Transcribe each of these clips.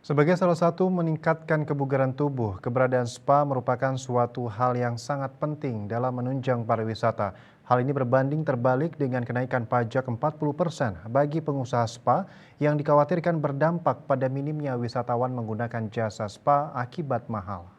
Sebagai salah satu meningkatkan kebugaran tubuh, keberadaan spa merupakan suatu hal yang sangat penting dalam menunjang pariwisata. Hal ini berbanding terbalik dengan kenaikan pajak 40% bagi pengusaha spa yang dikhawatirkan berdampak pada minimnya wisatawan menggunakan jasa spa akibat mahal.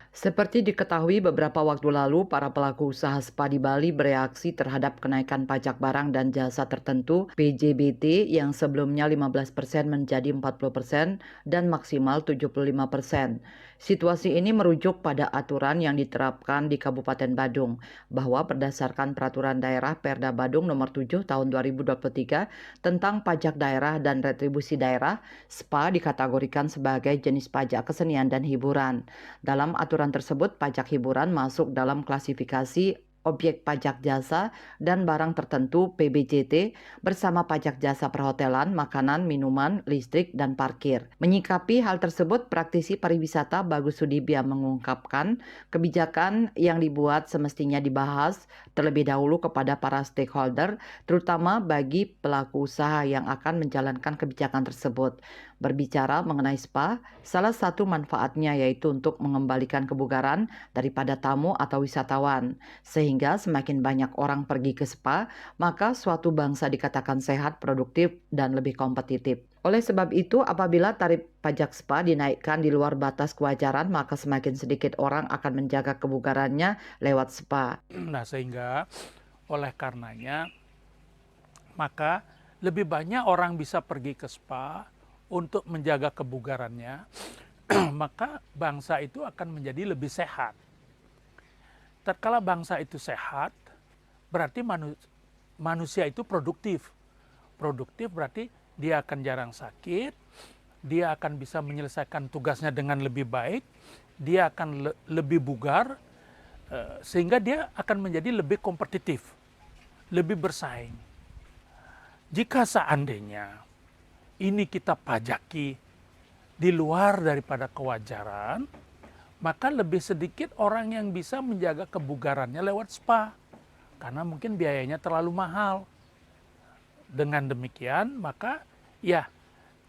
Seperti diketahui beberapa waktu lalu, para pelaku usaha spa di Bali bereaksi terhadap kenaikan pajak barang dan jasa tertentu (PJBT) yang sebelumnya 15% menjadi 40% dan maksimal 75%. Situasi ini merujuk pada aturan yang diterapkan di Kabupaten Badung, bahwa berdasarkan Peraturan Daerah Perda Badung Nomor 7 Tahun 2023 tentang pajak daerah dan retribusi daerah, spa dikategorikan sebagai jenis pajak kesenian dan hiburan. Dalam aturan tersebut, pajak hiburan masuk dalam klasifikasi objek pajak jasa dan barang tertentu (PBJT) bersama pajak jasa perhotelan, makanan, minuman, listrik, dan parkir. Menyikapi hal tersebut, praktisi pariwisata Bagus Sudibya mengungkapkan kebijakan yang dibuat semestinya dibahas terlebih dahulu kepada para stakeholder, terutama bagi pelaku usaha yang akan menjalankan kebijakan tersebut. Berbicara mengenai spa, salah satu manfaatnya yaitu untuk mengembalikan kebugaran daripada tamu atau wisatawan. Sehingga semakin banyak orang pergi ke spa, maka suatu bangsa dikatakan sehat, produktif, dan lebih kompetitif. Oleh sebab itu, apabila tarif pajak spa dinaikkan di luar batas kewajaran, maka semakin sedikit orang akan menjaga kebugarannya lewat spa. Nah, sehingga oleh karenanya maka lebih banyak orang bisa pergi ke spa untuk menjaga kebugarannya, maka bangsa itu akan menjadi lebih sehat. Tatkala bangsa itu sehat, berarti manusia itu produktif. Produktif berarti dia akan jarang sakit, dia akan bisa menyelesaikan tugasnya dengan lebih baik, dia akan lebih bugar, sehingga dia akan menjadi lebih kompetitif, lebih bersaing. Jika seandainya ini kita pajaki di luar daripada kewajaran, maka lebih sedikit orang yang bisa menjaga kebugarannya lewat spa, karena mungkin biayanya terlalu mahal. Dengan demikian, maka ya,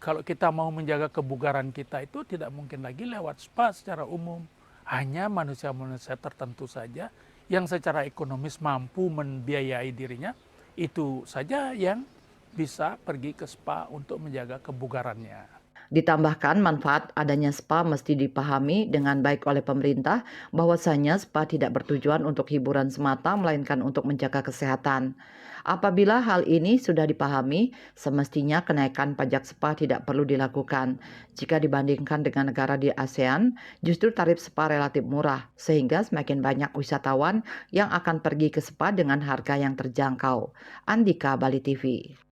kalau kita mau menjaga kebugaran kita itu tidak mungkin lagi lewat spa secara umum. Hanya manusia-manusia tertentu saja yang secara ekonomis mampu membiayai dirinya, itu saja yang bisa pergi ke spa untuk menjaga kebugarannya. Ditambahkan, manfaat adanya spa mesti dipahami dengan baik oleh pemerintah, bahwasanya spa tidak bertujuan untuk hiburan semata, melainkan untuk menjaga kesehatan. Apabila hal ini sudah dipahami, semestinya kenaikan pajak spa tidak perlu dilakukan. Jika dibandingkan dengan negara di ASEAN, justru tarif spa relatif murah, sehingga semakin banyak wisatawan yang akan pergi ke spa dengan harga yang terjangkau. Andika, Bali TV.